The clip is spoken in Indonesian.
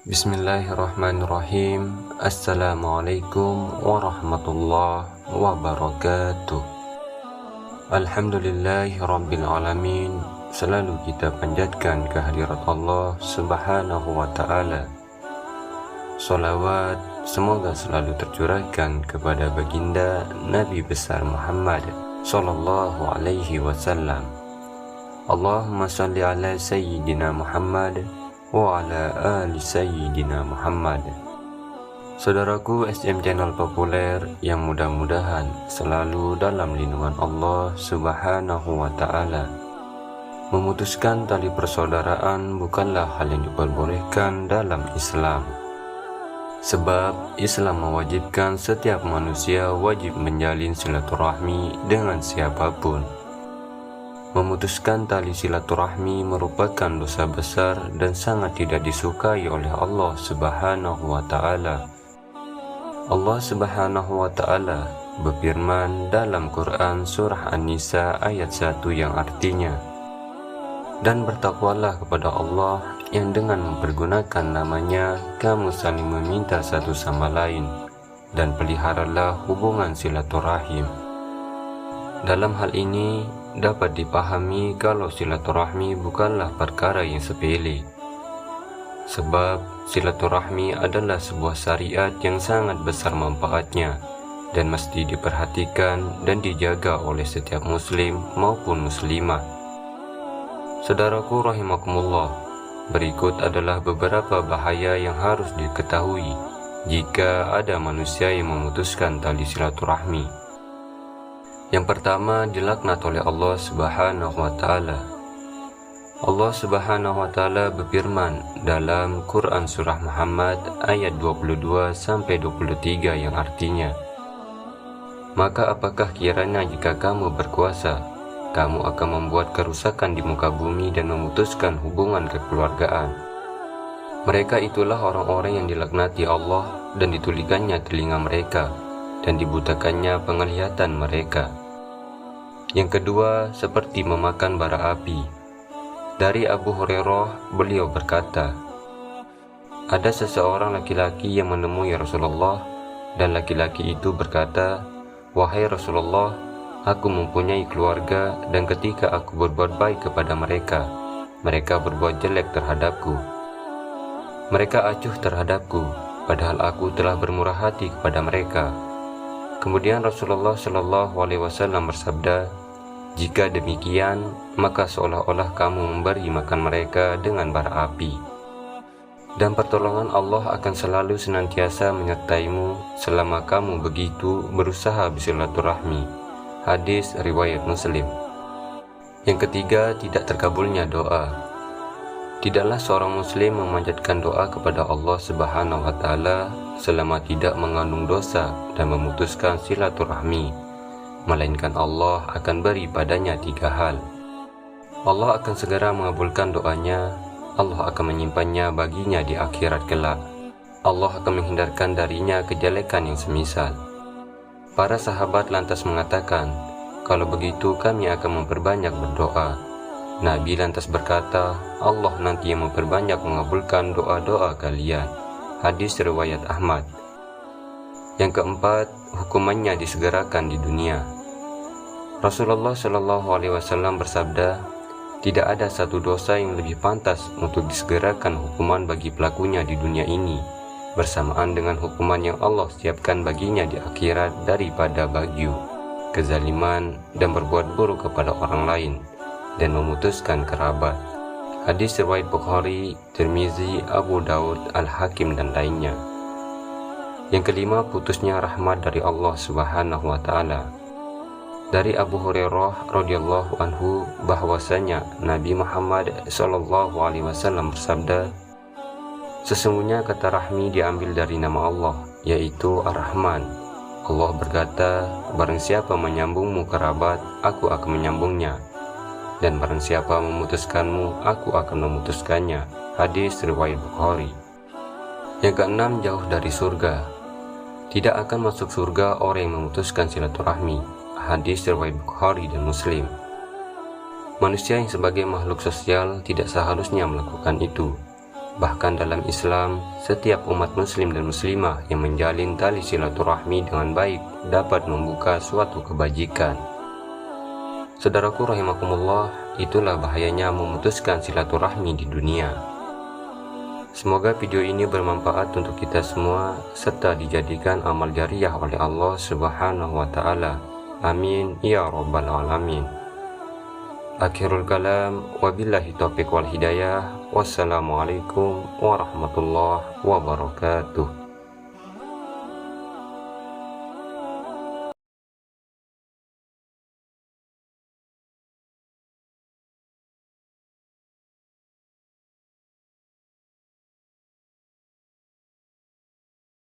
Bismillahirrahmanirrahim. Assalamualaikum warahmatullahi wabarakatuh. Alhamdulillahirabbil alamin. Selalu kita panjatkan kehadirat Allah Subhanahu wa taala. Salawat semoga selalu tercurahkan kepada baginda Nabi besar Muhammad sallallahu alaihi wasallam. Allahumma shalli ala sayyidina Muhammad wa ala ali sayyidina Muhammad. Saudaraku SM Channel Populer yang mudah-mudahan selalu dalam lindungan Allah Subhanahu wa ta'ala. Memutuskan tali persaudaraan bukanlah hal yang diperbolehkan dalam Islam. Sebab Islam mewajibkan setiap manusia wajib menjalin silaturahmi dengan siapapun. Memutuskan tali silaturahmi merupakan dosa besar dan sangat tidak disukai oleh Allah Subhanahu wa ta'ala. Allah Subhanahu wa ta'ala berfirman dalam Quran surah An-Nisa ayat 1 yang artinya, dan bertakwalah kepada Allah yang dengan mempergunakan namanya kamu saling meminta satu sama lain, dan peliharalah hubungan silaturahim. Dalam hal ini dapat dipahami kalau silaturahmi bukanlah perkara yang sepele. Sebab silaturahmi adalah sebuah syariat yang sangat besar manfaatnya dan mesti diperhatikan dan dijaga oleh setiap muslim maupun muslimah. Saudaraku rahimakumullah, berikut adalah beberapa bahaya yang harus diketahui jika ada manusia yang memutuskan tali silaturahmi. Yang pertama, dilaknat oleh Allah Subhanahu wa ta'ala. Allah Subhanahu wa ta'ala berfirman dalam Quran surah Muhammad ayat 22-23 yang artinya, maka apakah kiranya jika kamu berkuasa, kamu akan membuat kerusakan di muka bumi dan memutuskan hubungan kekeluargaan. Mereka itulah orang-orang yang dilaknati Allah dan ditulikannya telinga mereka dan dibutakannya penglihatan mereka. Yang kedua, seperti memakan bara api. Dari Abu Hurairah, beliau berkata, ada seseorang laki-laki yang menemui Rasulullah, dan laki-laki itu berkata, wahai Rasulullah, aku mempunyai keluarga, dan ketika aku berbuat baik kepada mereka, mereka berbuat jelek terhadapku. Mereka acuh terhadapku, padahal aku telah bermurah hati kepada mereka. Kemudian Rasulullah Shallallahu Alaihi Wasallam bersabda, jika demikian, maka seolah-olah kamu memberi makan mereka dengan bara api. Dan pertolongan Allah akan selalu senantiasa menyertaimu selama kamu begitu berusaha bersilaturahmi. Hadis riwayat Muslim. Yang ketiga, tidak terkabulnya doa. Tidaklah seorang muslim memanjatkan doa kepada Allah Subhanahu wa ta'ala selama tidak mengandung dosa dan memutuskan silaturahmi, melainkan Allah akan beri padanya 3 hal. Allah akan segera mengabulkan doanya, Allah akan menyimpannya baginya di akhirat kelak, Allah akan menghindarkan darinya kejelekan yang semisal. Para sahabat lantas mengatakan, kalau begitu kami akan memperbanyak berdoa. Nabi lantas berkata, Allah nanti yang memperbanyak mengabulkan doa-doa kalian. Hadis riwayat Ahmad. Yang keempat, hukumannya disegerakan di dunia. Rasulullah Shallallahu Alaihi Wasallam bersabda, tidak ada satu dosa yang lebih pantas untuk disegerakan hukuman bagi pelakunya di dunia ini, bersamaan dengan hukuman yang Allah siapkan baginya di akhirat daripada bagyu, kezaliman, dan berbuat buruk kepada orang lain, dan memutuskan kerabat. Hadis riwayat Bukhari, Tirmizi, Abu Daud, Al-Hakim dan lainnya. Yang kelima, putusnya rahmat dari Allah Subhanahu wa ta'ala. Dari Abu Hurairah radhiyallahu anhu bahwasanya Nabi Muhammad sallallahu alaihi wasallam bersabda, sesungguhnya kata rahmi diambil dari nama Allah, yaitu Ar-Rahman. Allah berkata, barang siapa menyambungmu kerabat, aku akan menyambungnya. dan barang siapa memutuskanmu, aku akan memutuskannya. Hadis riwayat Bukhari. Yang keenam, jauh dari surga. Tidak akan masuk surga orang yang memutuskan silaturahmi. Hadis riwayat Bukhari dan Muslim. Manusia yang sebagai makhluk sosial tidak seharusnya melakukan itu. Bahkan dalam Islam, setiap umat muslim dan muslimah yang menjalin tali silaturahmi dengan baik dapat membuka suatu kebajikan. Saudaraku rahimakumullah, itulah bahayanya memutuskan silaturahmi di dunia. Semoga video ini bermanfaat untuk kita semua serta dijadikan amal jariah oleh Allah Subhanahu wa taala. Amin ya rabbal alamin. Akhirul kalam, wabillahi taufiq wal hidayah. Wassalamualaikum warahmatullahi wabarakatuh.